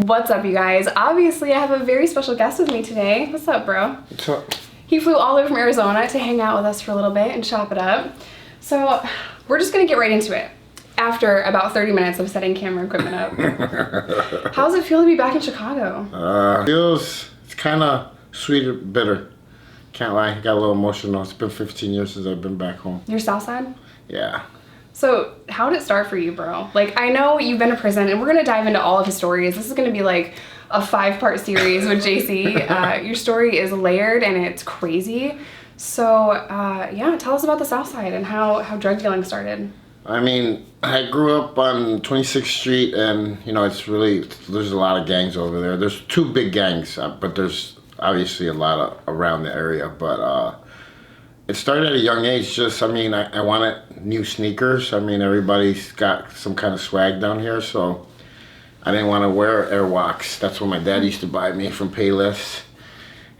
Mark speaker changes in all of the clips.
Speaker 1: What's up, you guys? Obviously, I have a very special guest with me today. What's up, bro?
Speaker 2: What's up?
Speaker 1: He flew all the way from Arizona to hang out with us for a little bit and chop it up. So we're just gonna get right into it after about 30 minutes of setting camera equipment up. How does it feel to be back in Chicago?
Speaker 2: It's kind of sweet or bitter. Can't lie, I got a little emotional. It's been 15 years since I've been back home.
Speaker 1: Your South Side?
Speaker 2: Yeah.
Speaker 1: So how did it start for you, bro? Like, I know you've been to prison, and we're gonna dive into all of his stories. This is gonna be like a 5-part series with JC. Your story is layered and it's crazy. So yeah, tell us about the South Side and how drug dealing started.
Speaker 2: I mean, I grew up on 26th Street, and you know, there's a lot of gangs over there. There's 2 big gangs, but there's obviously a lot around the area. But it started at a young age. I wanted new sneakers. I mean, everybody's got some kind of swag down here, so I didn't want to wear Airwalks. That's what my dad used to buy me from Payless.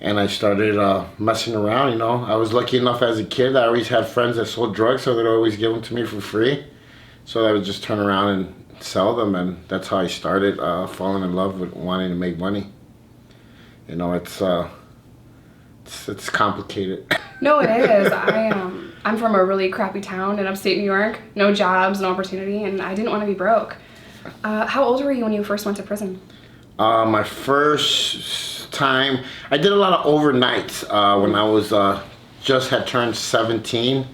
Speaker 2: And I started messing around, you know. I was lucky enough as a kid, I always had friends that sold drugs, so they'd always give them to me for free. So I would just turn around and sell them, and that's how I started falling in love with wanting to make money. You know, it's complicated.
Speaker 1: No, it is. I'm from a really crappy town in upstate New York. No jobs, no opportunity, and I didn't want to be broke. How old were you when you first went to prison?
Speaker 2: My first time, I did a lot of overnights when I was just had turned 17.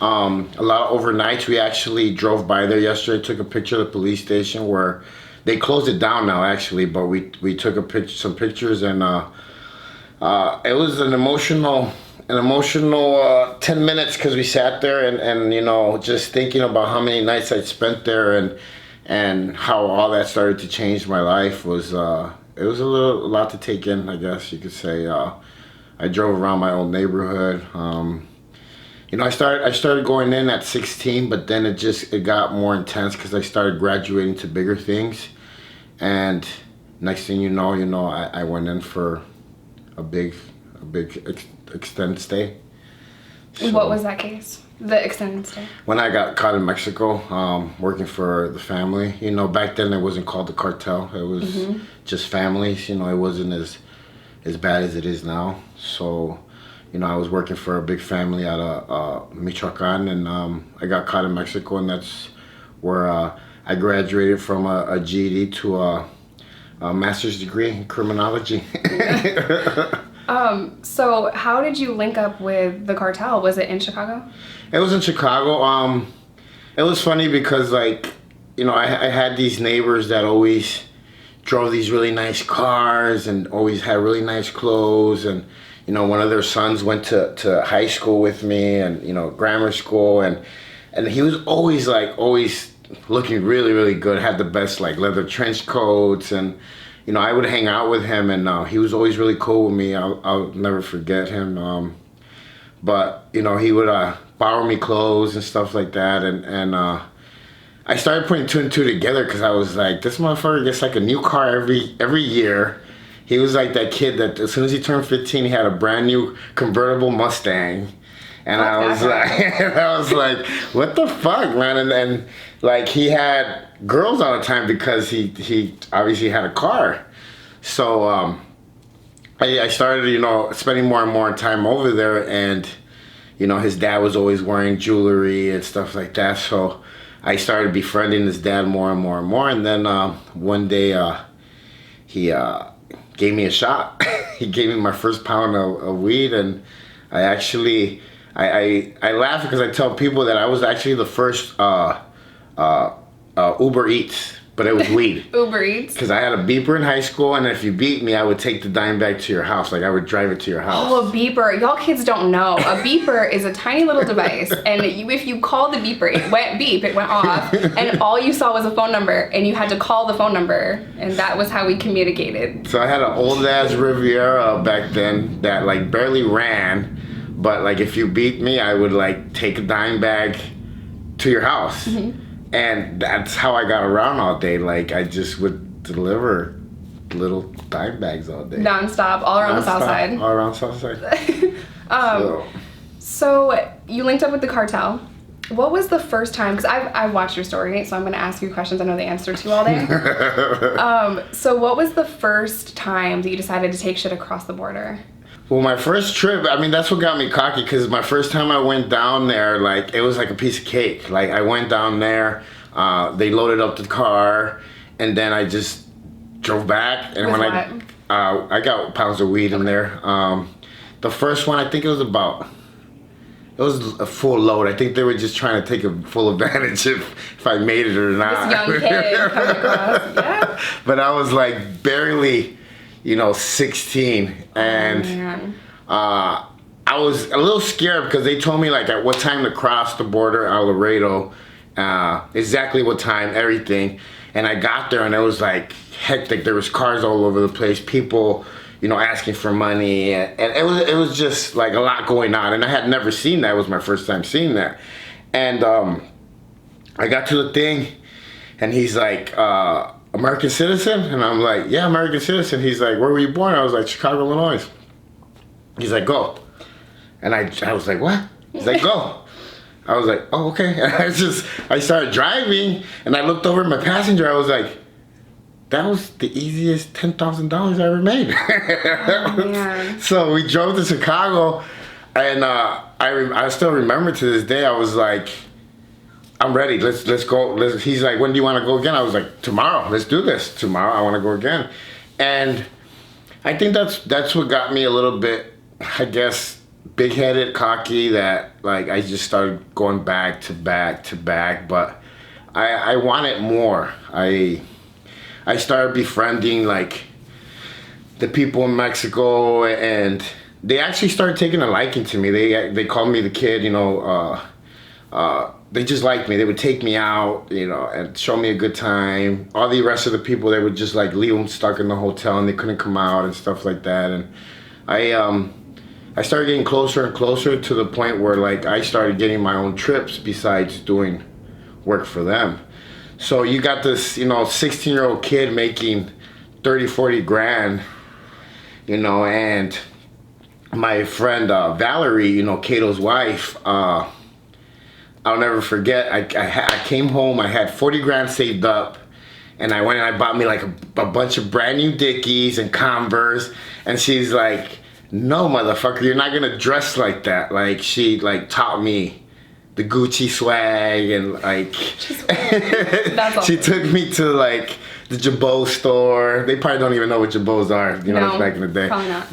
Speaker 2: A lot of overnights. We actually drove by there yesterday, took a picture of the police station where they closed it down now actually, but we took some pictures, and it was an emotional 10 minutes because we sat there and you know, just thinking about how many nights I'd spent there and how all that started to change my life was it was a lot to take in, I guess you could say. I drove around my old neighborhood. You know, I started going in at 16, but then it got more intense because I started graduating to bigger things, and next thing you know, I went in for a big extended stay. So,
Speaker 1: what was that case? The extended stay?
Speaker 2: When I got caught in Mexico, working for the family. You know, back then it wasn't called the Cartel. It was just families. You know, it wasn't as bad as it is now. So, you know, I was working for a big family out of Michoacan, and I got caught in Mexico, and that's where I graduated from a GED to a master's degree in criminology.
Speaker 1: So how did you link up with the Cartel? Was it in Chicago?
Speaker 2: It was in Chicago. It was funny because, like, you know, I had these neighbors that always drove these really nice cars and always had really nice clothes, and you know, one of their sons went to high school with me, and you know, grammar school, and he was always looking really, really good, had the best like leather trench coats, and you know, I would hang out with him, and he was always really cool with me. I'll never forget him. But you know, he would borrow me clothes and stuff like that, and I started putting 2 and 2 together because I was like, this motherfucker gets like a new car every year. He was like that kid that as soon as he turned 15, he had a brand new convertible Mustang. And I was like, what the fuck, man? And like, he had girls all the time because he obviously had a car. So I started, you know, spending more and more time over there, and you know, his dad was always wearing jewelry and stuff like that. So I started befriending his dad more and more and more. And then one day he gave me a shot. He gave me my first pound of weed, and I actually I laugh because I tell people that I was actually the first Uber Eats, but it was weed.
Speaker 1: Uber Eats?
Speaker 2: Because I had a beeper in high school, and if you beat me, I would take the dime bag to your house. Like, I would drive it to your house.
Speaker 1: Oh, a beeper. Y'all kids don't know. A beeper is a tiny little device, and if you call the beeper, it went beep, it went off, and all you saw was a phone number, and you had to call the phone number, and that was how we communicated.
Speaker 2: So I had an old-ass Riviera back then that, like, barely ran, but, like, if you beat me, I would, like, take a dime bag to your house. And that's how I got around all day. Like, I just would deliver little dime bags all day.
Speaker 1: Non-stop, all around the South Side.
Speaker 2: All around the South Side.
Speaker 1: So you linked up with the Cartel. What was the first time, because I've watched your story, so I'm going to ask you questions I know the answer to all day. So what was the first time that you decided to take shit across the border?
Speaker 2: Well, my first trip, I mean, that's what got me cocky, because my first time I went down there, like, it was like a piece of cake. Like, I went down there, they loaded up the car, and then I just drove back. And
Speaker 1: With
Speaker 2: when
Speaker 1: what?
Speaker 2: I got pounds of weed in there. The first one, I think it was a full load. I think they were just trying to take a full advantage if I made it or not.
Speaker 1: This young kid coming across. Yeah.
Speaker 2: But I was like barely, 16, and
Speaker 1: Man.
Speaker 2: I was a little scared because they told me like at what time to cross the border, El Laredo, exactly what time, everything. And I got there and it was like hectic. There was cars all over the place, people, asking for money, and it was just like a lot going on. And I had never seen that. It was my first time seeing that. And I got to the thing, and he's like, American citizen? And I'm like, yeah, American citizen. He's like, where were you born? I was like, Chicago, Illinois. He's like, go. And I was like, what? He's like, go. I was like, oh, okay. And I started driving, and I looked over at my passenger. I was like, that was the easiest $10,000 I ever made.
Speaker 1: Oh, man.
Speaker 2: So we drove to Chicago, and I still remember to this day. I was like, I'm ready. Let's go. He's like, when do you want to go again? I was like, tomorrow. Let's do this. Tomorrow I want to go again. And I think that's what got me a little bit, I guess, big-headed, cocky, that like I just started going back to back to back. But I wanted more. I started befriending like the people in Mexico, and they actually started taking a liking to me. They called me the kid, they just liked me. They would take me out, and show me a good time. All the rest of the people, they would just like leave them stuck in the hotel and they couldn't come out and stuff like that. And I started getting closer and closer to the point where like I started getting my own trips besides doing work for them. So you got this, 16-year-old kid making 30, 40 grand, and my friend Valerie, Cato's wife, I'll never forget, I came home, I had 40 grand saved up, and I went and I bought me like a bunch of brand new Dickies and Converse, and she's like, no, motherfucker, you're not gonna dress like that. Like, she like taught me the Gucci swag, and like
Speaker 1: That's awesome.
Speaker 2: she took me to like the Jabot store. They probably don't even know what Jabots are,
Speaker 1: No,
Speaker 2: back in the day.
Speaker 1: probably not.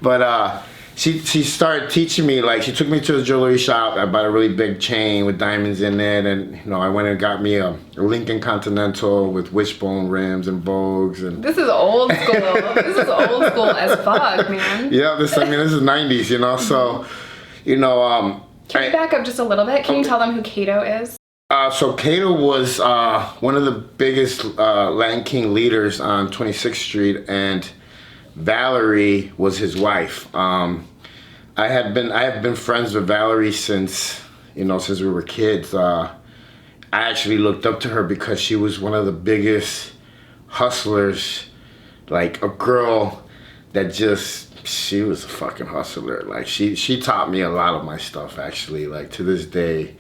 Speaker 2: But she started teaching me, like she took me to the jewelry shop. I bought a really big chain with diamonds in it, and I went and got me a Lincoln Continental with wishbone rims and bows, and
Speaker 1: This is old school. This is old school as fuck, man.
Speaker 2: yeah, this is 90s, so
Speaker 1: Can you back up just a little bit? Can you tell them who Cato is?
Speaker 2: So Cato was one of the biggest Latin King leaders on 26th Street, and Valerie was his wife. I have been friends with Valerie since we were kids. I actually looked up to her because she was one of the biggest hustlers, like a girl that she was a fucking hustler. Like she taught me a lot of my stuff, actually. Like to this day,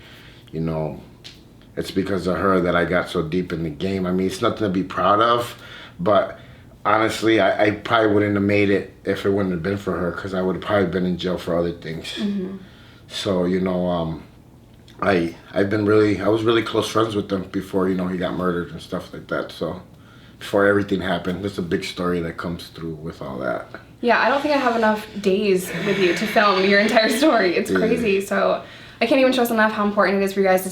Speaker 2: it's because of her that I got so deep in the game. I mean, it's nothing to be proud of, but honestly, I probably wouldn't have made it if it wouldn't have been for her, because I would have probably been in jail for other things. Mm-hmm. So, I was really close friends with him before, he got murdered and stuff like that. So before everything happened, there's a big story that comes through with all that.
Speaker 1: Yeah, I don't think I have enough days with you to film your entire story. It's crazy. So I can't even stress enough how important it is for you guys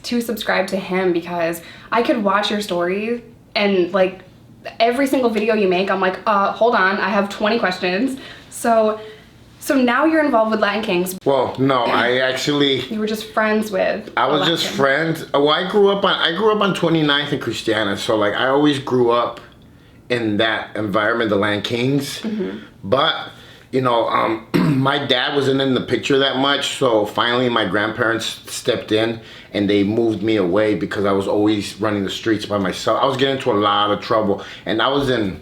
Speaker 1: to subscribe to him, because I could watch your story and like every single video you make, I'm like, hold on, I have 20 questions. So now you're involved with Latin Kings.
Speaker 2: Well, no, you
Speaker 1: were just friends with.
Speaker 2: I was just friends. Well, I grew up on 29th and Christiana, so like I always grew up in that environment, the Latin Kings. Mm-hmm. But my dad wasn't in the picture that much, so finally my grandparents stepped in and they moved me away because I was always running the streets by myself. I was getting into a lot of trouble, and I was in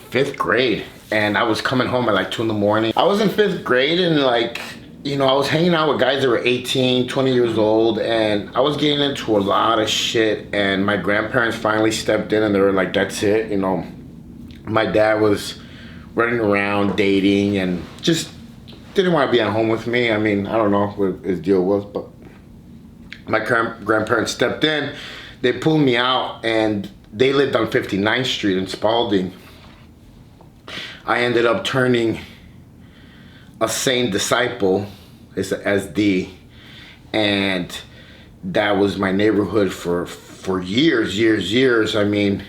Speaker 2: 5th grade, and I was coming home at like 2 in the morning. I was in 5th grade, and like you know, I was hanging out with guys that were 18, 20 years old, and I was getting into a lot of shit, and my grandparents finally stepped in and they were like, that's it, you know. My dad was running around dating and just didn't want to be at home with me. I mean, I don't know what his deal was, but my grandparents stepped in. They pulled me out, and they lived on 59th Street in Spalding. I ended up turning a Saint Disciple as SD, and that was my neighborhood for years. I mean,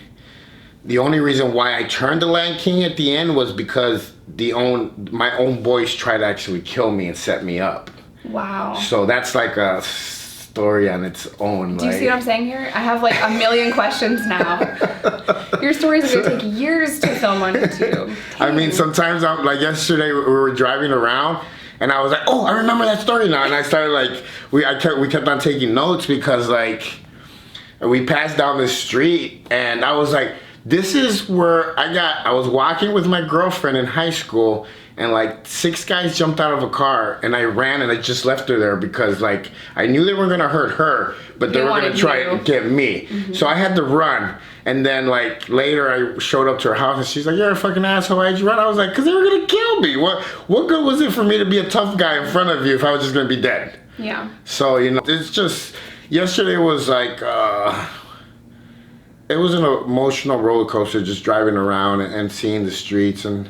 Speaker 2: the only reason why I turned the Land King at the end was because my own boys tried to actually kill me and set me up.
Speaker 1: Wow.
Speaker 2: So that's like a story on its own.
Speaker 1: Do you see what I'm saying here? I have like a million questions now. Your stories are going to take years to film on YouTube.
Speaker 2: I mean, sometimes I'm like, yesterday we were driving around and I was like, oh, I remember that story now. And I started like, we kept on taking notes because like we passed down the street and I was like, this is where I was walking with my girlfriend in high school, and like 6 guys jumped out of a car, and I ran and I just left her there because like I knew they were gonna hurt her, but they were gonna try and get me. Mm-hmm. So I had to run. And then like later I showed up to her house and she's like, you're a fucking asshole, why'd you run? I was like, because they were gonna kill me. What good was it for me to be a tough guy in front of you if I was just gonna be dead?
Speaker 1: Yeah.
Speaker 2: So, you know, it's just, yesterday was like, it was an emotional roller coaster just driving around and seeing the streets, and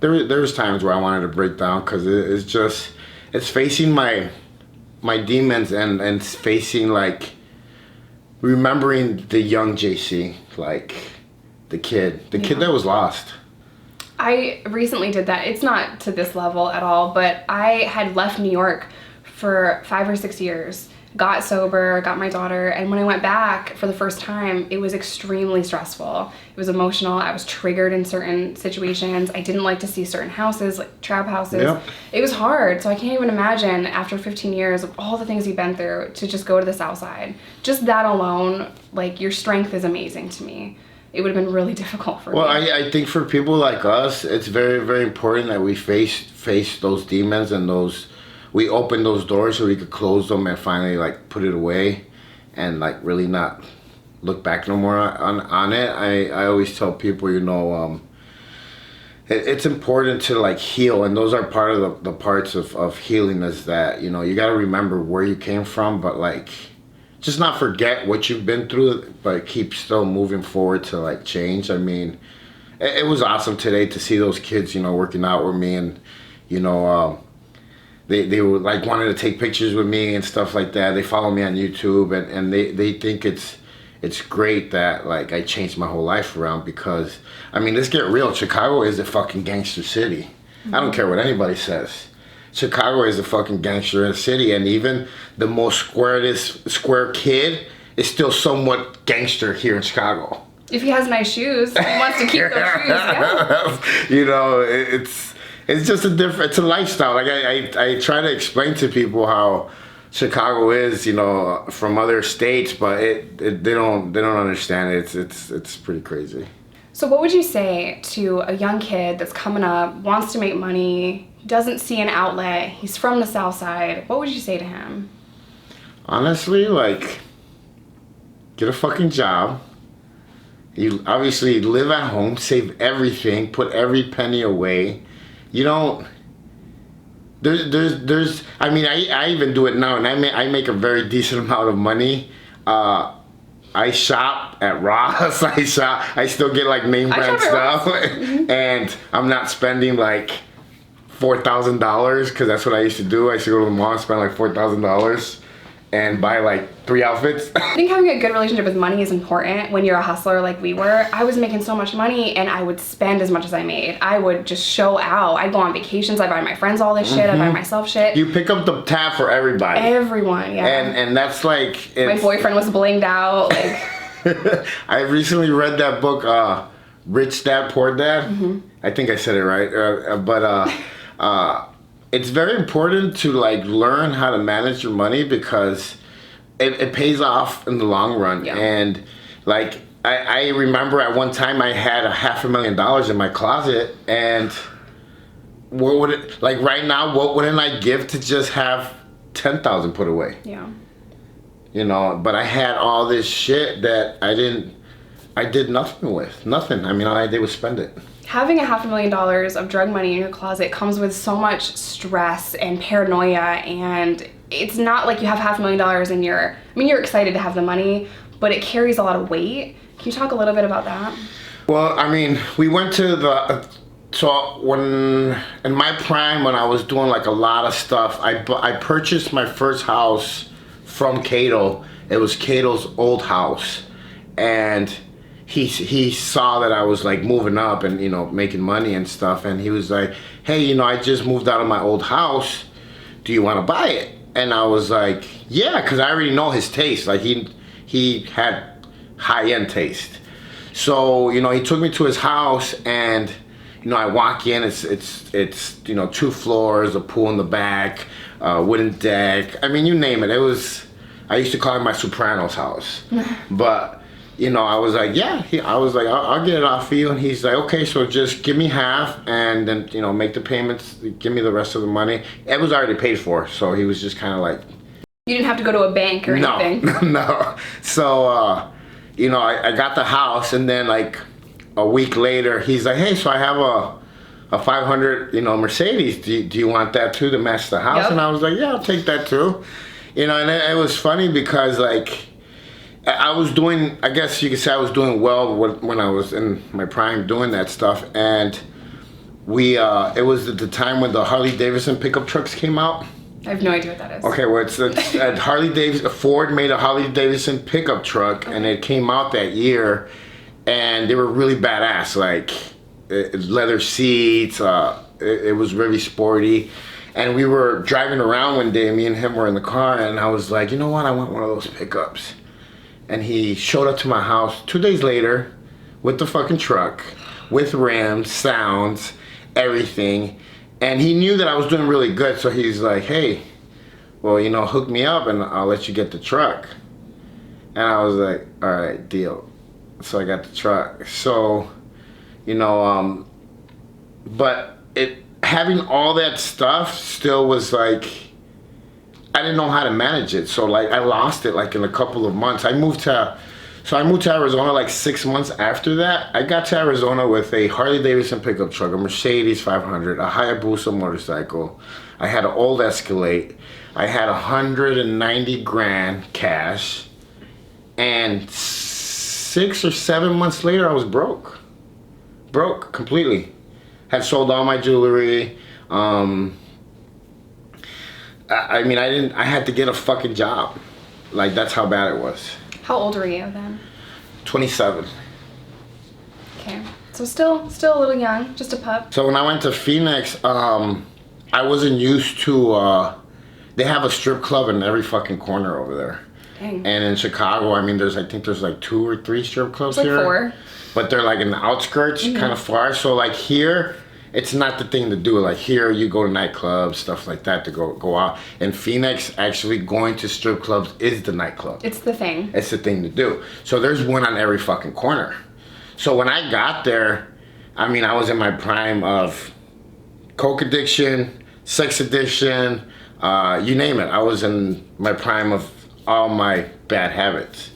Speaker 2: there was times where I wanted to break down because it's facing my demons and facing like remembering the young JC, like the kid that was lost.
Speaker 1: I recently did that. It's not to this level at all, but I had left New York for 5 or 6 years. Got sober, got my daughter, and when I went back for the first time, it was extremely stressful. It was emotional. I was triggered in certain situations. I didn't like to see certain houses, like trap houses. Yep. It was hard, so I can't even imagine after 15 years of all the things you've been through to just go to the South Side. Just that alone, like, your strength is amazing to me. It would have been really difficult for me.
Speaker 2: Well, I think for people like us, it's very, very important that we face those demons and those. We opened those doors so we could close them and finally like put it away and like really not look back no more on it. I always tell people, you know, it's important to like heal, and those are part of the parts of healing, is that, you know, you got to remember where you came from, but like just not forget what you've been through, but keep still moving forward to like change. I mean, it was awesome today to see those kids, you know, working out with me, and you know, They were like wanting to take pictures with me and stuff like that. They follow me on YouTube, and they think it's great that like I changed my whole life around, because I mean, let's get real. Chicago is a fucking gangster city. Mm-hmm. I don't care what anybody says. Chicago is a fucking gangster city, and even the most square kid is still somewhat gangster here in Chicago.
Speaker 1: If he has nice shoes, he wants to keep those shoes. Yeah.
Speaker 2: You know, it's just it's a lifestyle. Like I try to explain to people how Chicago is, you know, from other states, but they don't understand it. It's pretty crazy.
Speaker 1: So what would you say to a young kid that's coming up, wants to make money, doesn't see an outlet, he's from the South Side? What would you say to him?
Speaker 2: Honestly, like, get a fucking job. You obviously live at home, save everything, put every penny away. You don't. There's. I mean, I even do it now, and I make a very decent amount of money. I shop at Ross. I still get like name brand stuff, mm-hmm. And I'm not spending like $4,000, because that's what I used to do. I used to go to the mall and spend like $4,000 and buy like 3 outfits.
Speaker 1: I think having a good relationship with money is important when you're a hustler like we were. I was making so much money and I would spend as much as I made. I would just show out. I'd go on vacations. I buy my friends all this shit. Mm-hmm. I buy myself shit.
Speaker 2: You pick up the tab for everybody.
Speaker 1: Everyone, yeah.
Speaker 2: And that's like...
Speaker 1: My boyfriend was blinged out. Like.
Speaker 2: I recently read that book, Rich Dad, Poor Dad. Mm-hmm. I think I said it right. But it's very important to like learn how to manage your money, because it pays off in the long run. Yeah. And like I remember at one time I had $500,000 in my closet, and what would it, like right now, what wouldn't I give to just have 10,000 put away?
Speaker 1: Yeah.
Speaker 2: You know, but I had all this shit that I did nothing with. Nothing. I mean, all I did was spend it.
Speaker 1: Having $500,000 of drug money in your closet comes with so much stress and paranoia, and it's not like you have $500,000 in your, I mean, you're excited to have the money, but it carries a lot of weight. Can you talk a little bit about that?
Speaker 2: Well, I mean, we went to the, so when, in my prime, when I was doing like a lot of stuff, I purchased my first house from Cato. It was Cato's old house. And he saw that I was like moving up and, you know, making money and stuff. And he was like, hey, you know, I just moved out of my old house. Do you want to buy it? And I was like, yeah, because I already know his taste. Like he had high-end taste. So, you know, he took me to his house, and, you know, I walk in, it's you know, 2 floors, a pool in the back, wooden deck. I mean, you name it. It was, I used to call it my Sopranos house. But, you know, I was like, yeah, I was like, I'll get it off for you. And he's like, okay, so just give me half, and then, you know, make the payments, give me the rest of the money. It was already paid for, so he was just kind of like.
Speaker 1: You didn't have to go to a bank or anything.
Speaker 2: No. So, you know, I got the house, and then like a week later, he's like, hey, so I have a 500, you know, Mercedes. Do you want that too to match the house?
Speaker 1: Yep.
Speaker 2: And I was like, yeah, I'll take that too. You know, and it was funny because like I was doing, I guess you could say I was doing well when I was in my prime doing that stuff. And we, it was at the time when the Harley Davidson pickup trucks came out.
Speaker 1: I have no idea what that is.
Speaker 2: Okay, well, it's at Harley Davidson. Ford made a Harley Davidson pickup truck, and it came out that year, and they were really badass. Like leather seats. It was really sporty, and we were driving around one day. Me and him were in the car, and I was like, you know what? I want one of those pickups. And he showed up to my house 2 days later with the fucking truck, with rims, sounds, everything. And he knew that I was doing really good, so he's like, hey, well, you know, hook me up and I'll let you get the truck. And I was like, all right, deal. So I got the truck. So, you know, but having all that stuff still was like, I didn't know how to manage it. So like I lost it like in a couple of months. I moved to Arizona like 6 months after that. I got to Arizona with a Harley Davidson pickup truck, a Mercedes 500, a Hayabusa motorcycle. I had an old Escalade. I had 190 grand cash. And 6 or 7 months later, I was broke. Broke completely. Had sold all my jewelry. I mean, I had to get a fucking job. Like, that's how bad it was.
Speaker 1: How old were you then?
Speaker 2: 27.
Speaker 1: Okay, so still a little young, just a pup.
Speaker 2: So when I went to Phoenix, I wasn't used to, they have a strip club in every fucking corner over there.
Speaker 1: Dang.
Speaker 2: And in Chicago, I mean, I think there's like 2 or 3 strip clubs
Speaker 1: It's like
Speaker 2: here.
Speaker 1: 4.
Speaker 2: But they're like in the outskirts, kind of far. So like here, it's not the thing to do. Like here, you go to nightclubs, stuff like that to go out. In Phoenix, actually going to strip clubs is the nightclub.
Speaker 1: It's the thing.
Speaker 2: It's the thing to do. So there's one on every fucking corner. So when I got there, I mean, I was in my prime of coke addiction, sex addiction, you name it. I was in my prime of all my bad habits.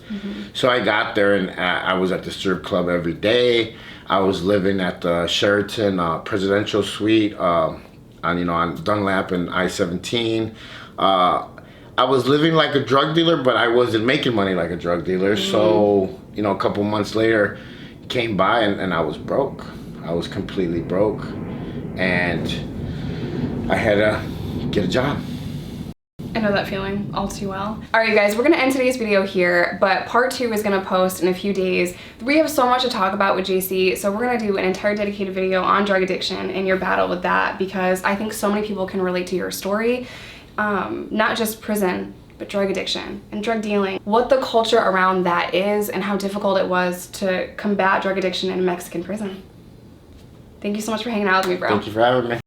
Speaker 2: So I got there and I was at the strip club every day. I was living at the Sheraton Presidential Suite on Dunlap and I-17. I was living like a drug dealer, but I wasn't making money like a drug dealer. So, you know, a couple months later, came by and I was broke. I was completely broke, and I had to get a job.
Speaker 1: I know that feeling all too well. All right, you guys, we're gonna end today's video here, but part 2 is gonna post in a few days. We have so much to talk about with JC, so we're gonna do an entire dedicated video on drug addiction and your battle with that, because I think so many people can relate to your story. Not just prison, but drug addiction and drug dealing. What the culture around that is and how difficult it was to combat drug addiction in a Mexican prison. Thank you so much for hanging out with me, bro.
Speaker 2: Thank you for having me.